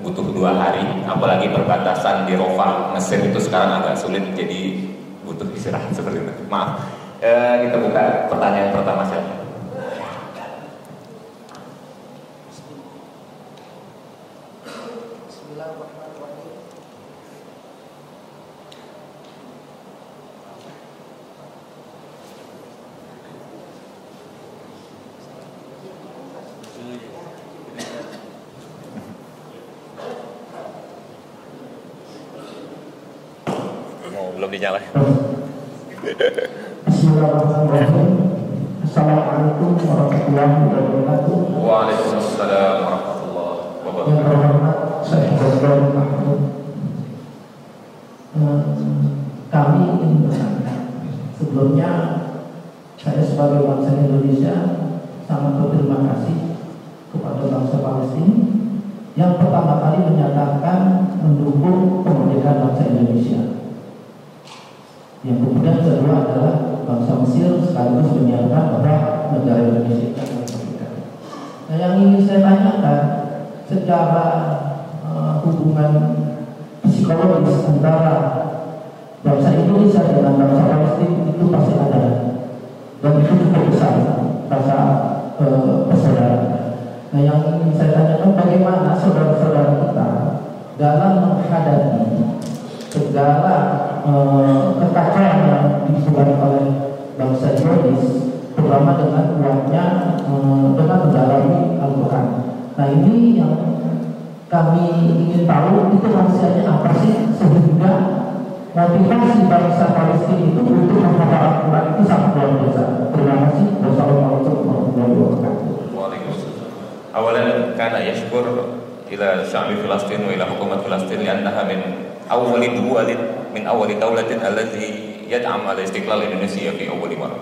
Speaker 1: butuh 2 hari, apalagi perbatasan di Rafah Mesir itu sekarang agak sulit, jadi butuh istirahat seperti itu. Maaf, kita buka pertanyaan pertama siapa? Belum dinyalain.
Speaker 3: Bismillahirrahmanirrahim. Assalamualaikum warahmatullahi wabarakatuh.
Speaker 1: Waalaikumsalam warahmatullahi wabarakatuh.
Speaker 3: Yang terhormat Syekh Dr. Mahmud, kami ingin bertanya. Sebelumnya saya sebagai bangsa Indonesia sangat berterima kasih kepada bangsa Palestina yang pertama kali menyatakan mendukung kemerdekaan bangsa Indonesia. Yang kemudian kedua adalah bangsa Mesir sekaligus menyatakan bahwa negara Indonesia itu merdeka. Nah, yang ingin saya tanyakan secara hubungan psikologis antara bangsa Indonesia dengan bangsa Palestina itu pasti ada, dan itu cukup besar rasa persaudaraan. Nah, yang ingin saya tanyakan bagaimana saudara-saudara kita dalam menghadapi segala kekacauan yang disebabkan oleh bangsa Zionis, terutama dengan kuatnya dengan mendalami Al-Quran. Nah, ini yang kami ingin tahu, itu rahasianya apa sih sehingga motivasi bangsa Palestina itu untuk menghafal Al-Quran itu sangat luar biasa. Terima kasih. Wassalamualaikum warahmatullahi wabarakatuh.
Speaker 1: Waalaikumsalam. Awalan kana yashkur ila sya'bi Filastin wa ila hukumat Filastin li'annaha min awwali dawlatin allati yad'am ala istiqlal Indonesia fi awwali marrah.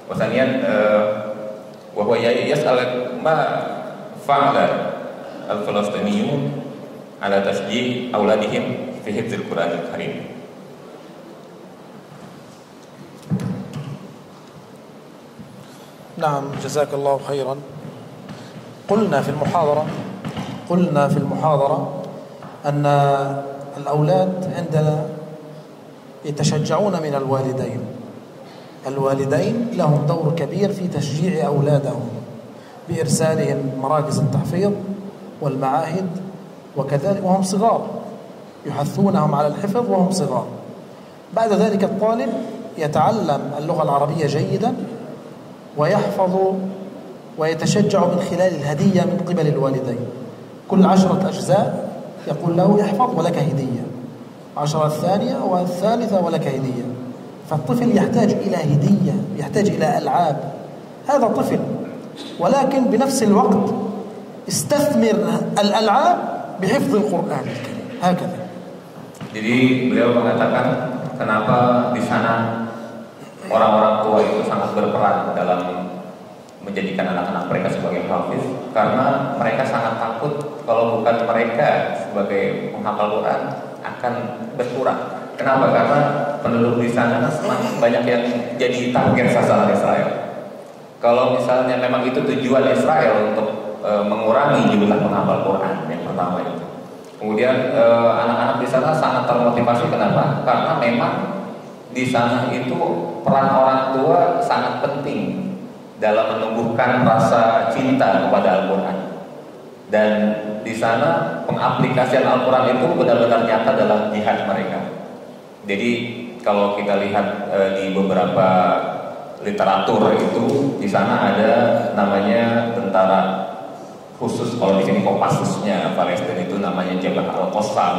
Speaker 1: Wa thaniyan wa huwa yas'al ma fa'ala al-Falastiniyyun ala tasjih auladihim fi hifdzil Qur'anil Karim.
Speaker 2: نعم جزاك الله خيرا. قلنا في المحاضرة أن الأولاد عندنا يتشجعون من الوالدين لهم دور كبير في تشجيع أولادهم بإرسالهم مراكز التحفيظ والمعاهد، وكذلك وهم صغار يحثونهم على الحفظ وهم صغار. بعد ذلك الطالب يتعلم اللغة العربية جيدا ويحفظ ويتشجع من خلال الهدية من قبل الوالدين. كل 10 أجزاء يقول له احفظ ولك هدية، 10 الثانية والثالثة ولك هدية. فالطفل يحتاج إلى هدية، يحتاج إلى ألعاب. هذا طفل، ولكن بنفس الوقت استثمر الألعاب بحفظ القرآن الكريم. هكذا.
Speaker 1: Jadi beliau mengatakan kenapa di sana orang-orang tua itu sangat berperan dalam menjadikan anak-anak mereka sebagai hafiz, karena mereka sangat takut kalau bukan mereka sebagai penghafal Quran akan berkurang. Kenapa? Karena penduduk di sana semakin banyak yang jadi target sasaran Israel. Kalau misalnya memang itu tujuan Israel untuk mengurangi jumlah penghafal Quran yang pertama itu. Kemudian anak-anak di sana sangat termotivasi. Kenapa? Karena memang di sana itu peran orang tua sangat penting dalam menumbuhkan rasa cinta kepada Al-Quran. Dan di sana pengaplikasian Al-Quran itu benar-benar nyata dalam jihad mereka. Jadi kalau kita lihat di beberapa literatur itu, di sana ada namanya tentara khusus, kalau di sini Kopassusnya Palestina itu namanya Jabhat Al-Qassam.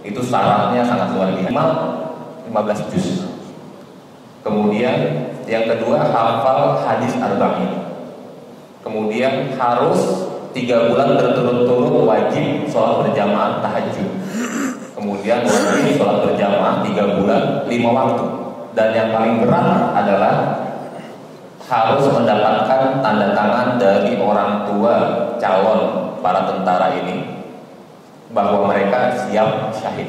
Speaker 1: Itu syaratnya sangat luar biasa, minimal 15 juz. Kemudian yang kedua, hafal hadis arba'in. Kemudian harus 3 bulan berturut-turut wajib sholat berjamaah tahajud. Kemudian wajib sholat berjamaah 3 bulan 5 waktu. Dan yang paling berat adalah harus mendapatkan tanda tangan dari orang tua calon para tentara ini bahwa mereka siap syahid.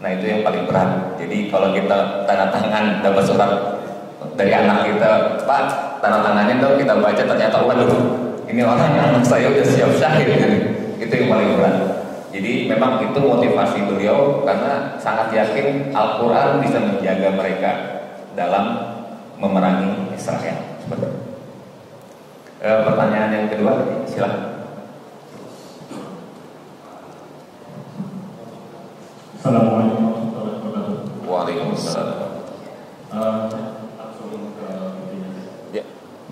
Speaker 1: Nah itu yang paling berat. Jadi kalau kita tanda tangan dapat surat dari anak kita, Pak, tanda tangannya dong, kita baca ternyata waduh, ini orang anak saya udah siap syahid. Itu yang paling berat. Jadi memang itu motivasi beliau karena sangat yakin Al-Quran bisa menjaga mereka dalam memerangi Israel. Pertanyaan yang kedua, silakan.
Speaker 4: Assalamualaikum warahmatullahi wabarakatuh.
Speaker 1: Waalaikumsalam.
Speaker 4: Langsung ke intinya.
Speaker 1: Ya.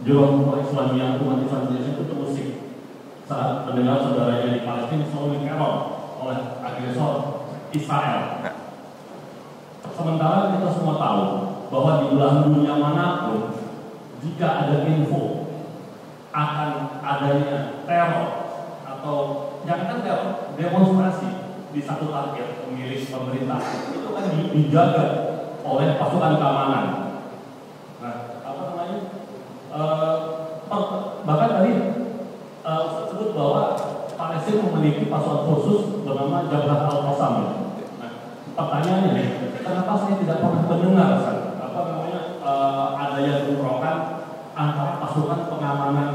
Speaker 4: Di kelompok Islamiyah umat Islam Indonesia itu terusik saat mendengar saudaranya di Palestina selalu diteror oleh agresor Israel. Sementara kita semua tahu bahwa di belahan dunia manapun, jika ada info akan adanya teror atau jangan teror, demonstrasi di satu target pemilik pemerintah, itu kan dijaga oleh pasukan keamanan. Nah, apa namanya? Bahkan tadi Ustaz sebut bahwa Palestina memiliki pasukan khusus bernama Jabhat Al-Qassam. Nah, pertanyaannya, kenapa saya tidak pernah mendengar apa namanya adanya bentrokan antara pasukan pengamanan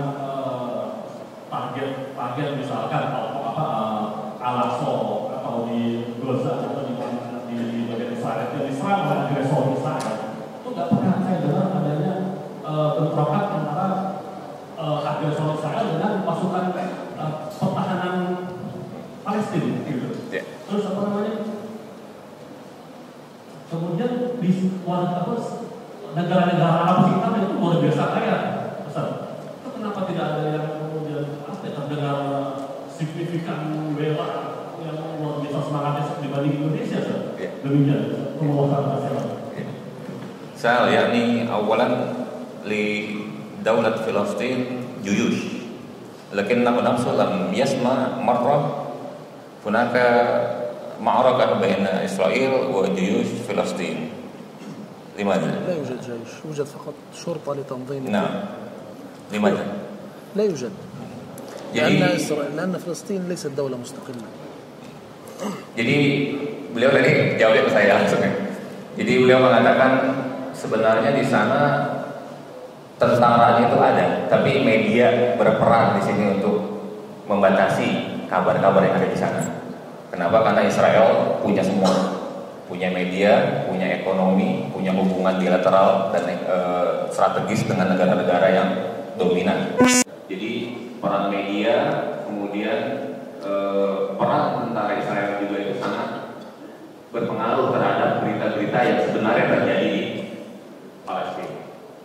Speaker 4: target misalkan Al-Aqsa atau di Gaza atau di bagian Israel dan Israel oleh agresor Israel, itu nggak pernah saya dengar adanya bentrokan antara agresor Israel dengan pasukan pertahanan Palestina gitu.
Speaker 1: Yeah.
Speaker 4: Terus apa namanya? Kemudian di negara-negara Arab sekitar itu luar biasa kaya, Ustaz. Itu kenapa tidak ada yang kemudian terdengar signifikan bela yang luar biasa semangatnya dibanding Indonesia, Ustaz?
Speaker 1: Yeah.
Speaker 4: Demikian penguasaan masyarakat.
Speaker 1: Sal, yakni awalan li daulat Filistin juyush. Lakinnahu nafsu lam yasma marrah hunaka معركة بين إسرائيل وجيوش فلسطين. لماذا؟
Speaker 2: لا يوجد جيش، يوجد فقط شرطة لتنظيم.
Speaker 1: نعم. لماذا؟
Speaker 2: لا يوجد. لأن فلسطين ليست دولة مستقلة.
Speaker 1: Jadi beliau tadi jawabnya ke saya langsung. Jadi beliau mengatakan sebenarnya di sana tentara itu ada, tapi media berperan di sini untuk membatasi kabar-kabar yang ada di sana. Kenapa? Karena Israel punya semua, punya media, punya ekonomi, punya hubungan bilateral dan strategis dengan negara-negara yang dominan. Jadi peran media, kemudian peran tentara Israel juga itu sangat berpengaruh terhadap berita-berita yang sebenarnya terjadi di Palestina.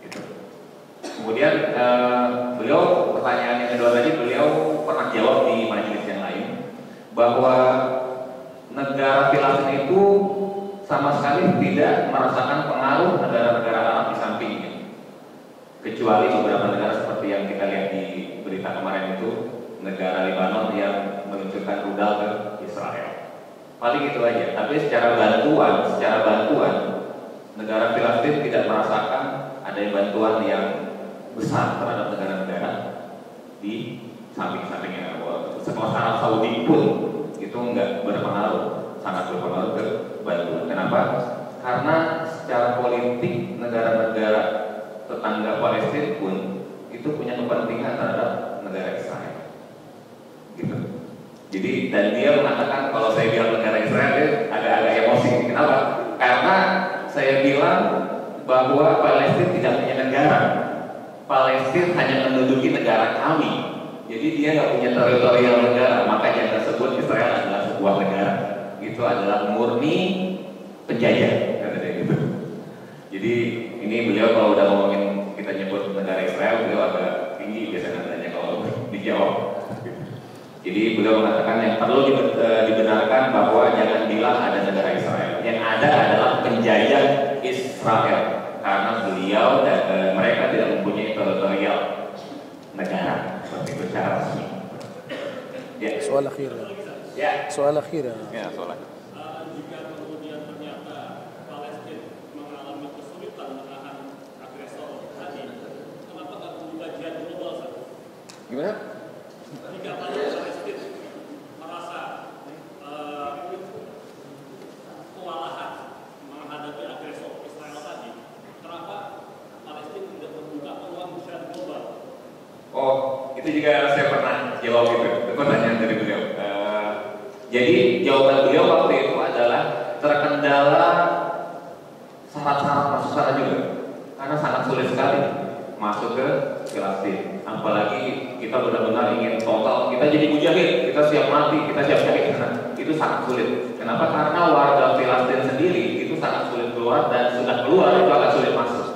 Speaker 1: Gitu. Kemudian beliau pertanyaan yang kedua tadi beliau pernah jawab di majelis yang lain bahwa negara Palestina itu sama sekali tidak merasakan pengaruh negara-negara Arab di sampingnya, kecuali beberapa negara seperti yang kita lihat di berita kemarin itu, negara Lebanon yang meluncurkan rudal ke Israel. Paling itu aja. Tapi secara bantuan negara Palestina tidak merasakan adanya bantuan yang besar terhadap negara-negara di samping-sampingnya. Setelah Arab Saudi pun itu enggak berpengaruh, sangat berpengaruh ke bantuan. Kenapa? Kenapa? Karena secara politik negara-negara tetangga Palestina pun itu punya kepentingan terhadap negara Israel. Gitu. Jadi dan dia mengatakan kalau saya bilang negara Israel dia agak-agak emosi. Kenapa? Karena saya bilang bahwa Palestina tidak punya negara. Palestina hanya menduduki negara kami. Jadi dia nggak punya teritorial negara. Makanya tersebut Israel adalah sebuah negara. Itu adalah murni penjajah, kata dia gitu. Jadi ini beliau kalau udah ngomongin kita nyebut negara Israel, beliau agak tinggi biasanya nanya kalau dijawab. Jadi beliau mengatakan yang perlu dibenarkan bahwa jangan bilang ada negara Israel. Yang ada adalah penjajah Israel karena beliau dan mereka tidak mempunyai teritorial negara seperti itu secara resmi. Ya.
Speaker 2: Soal akhir.
Speaker 1: Ya.
Speaker 2: Soal akhir.
Speaker 1: Ya, soal akhir.
Speaker 4: Jika kemudian ternyata Palestina mengalami kesulitan menahan agresor tadi, kenapa tak membuka jihad global?
Speaker 1: Gimana?
Speaker 4: Jika Palestina merasa kewalahan menghadapi agresor Israel tadi, kenapa Palestina tidak membuka peluang jihad global?
Speaker 1: Oh, itu juga saya pernah jawab itu. Itu pertanyaan dari beliau. Jadi jawaban beliau waktu itu adalah terkendala syarat-syarat masuk sana juga, karena sangat sulit sekali masuk ke Palestina. Apalagi kita benar-benar ingin total, kita jadi mujahid, kita siap mati, kita siap syahid. Itu sangat sulit. Kenapa? Karena warga Palestina sendiri itu sangat sulit keluar dan sudah keluar itu agak sulit masuk.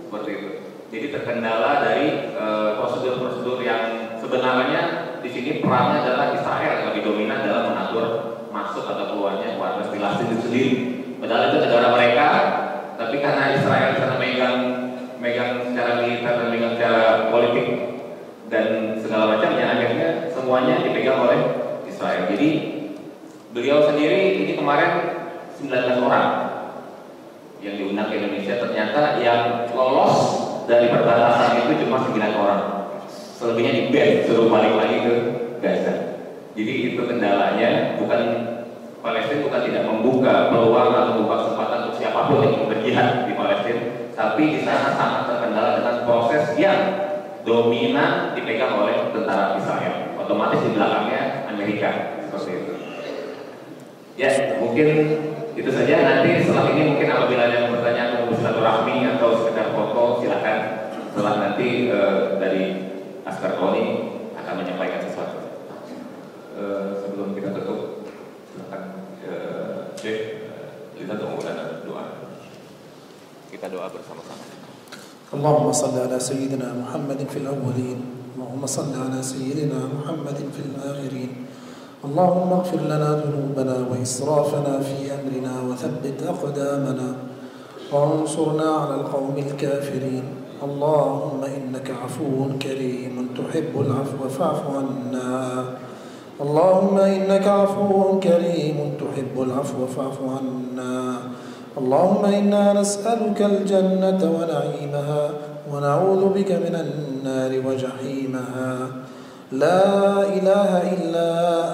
Speaker 1: Seperti itu. Jadi terkendala dari prosedur-prosedur yang sebenarnya di sini perannya adalah Israel yang lebih dominan dalam mengatur masuk atau keluarnya warga Palestina itu sendiri. Padahal itu negara mereka, tapi karena Israel di sana megang secara militer dan megang secara politik dan segala macamnya, akhirnya semuanya dipegang oleh Israel. Jadi beliau sendiri ini kemarin 19 orang yang diundang ke Indonesia, ternyata yang lolos dari perbatasan itu cuma 9 orang. Selebihnya di-ban, suruh balik lagi ke Gaza. Jadi itu kendalanya, bukan Palestina bukan tidak membuka peluang atau membuka kesempatan untuk siapapun yang ingin berjihad di Palestina, tapi di sana sangat terkendala dengan proses yang dominan dipegang oleh tentara Israel. Otomatis di belakangnya Amerika, seperti itu. Ya, mungkin itu saja. Nanti setelah ini mungkin apabila ada yang bertanya atau silaturahmi atau sekedar foto, silakan. Setelah nanti dari Askar Koni akan menyampaikan sesuatu. Sebelum kita tutup, silakan Syekh, kita tunggu dan doa. Kita doa bersama-sama.
Speaker 2: اللهم صل على سيدنا محمد في الأولين اللهم صل على سيدنا محمد في الآخرين اللهم اغفر لنا ذنوبنا وإسرافنا في أمرنا وثبت أقدامنا وانصرنا على القوم الكافرين اللهم إنك عفو كريم تحب العفو فاعف عنا اللهم إنك عفو كريم تحب العفو فاعف عنا اللهم إنا نسألك الجنة ونعيمها ونعوذ بك من النار وجحيمها لا إله إلا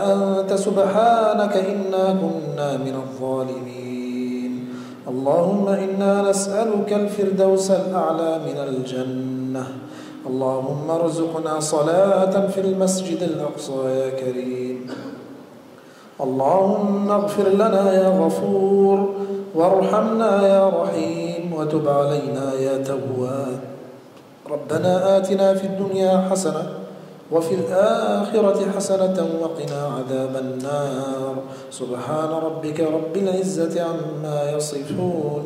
Speaker 2: أنت سبحانك إنا كنا من الظالمين اللهم إنا نسألك الفردوس الأعلى من الجنة اللهم ارزقنا صلاة في المسجد الأقصى يا كريم اللهم اغفر لنا يا غفور وارحمنا يا رحيم وتب علينا يا تواب ربنا آتنا في الدنيا حسنة وفي الآخرة حسنة وقنا عذاب النار سبحان ربك رب العزة عما يصفون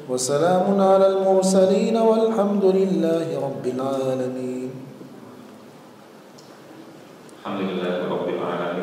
Speaker 2: وسلام على المرسلين والحمد لله رب العالمين
Speaker 1: الحمد لله رب العالمين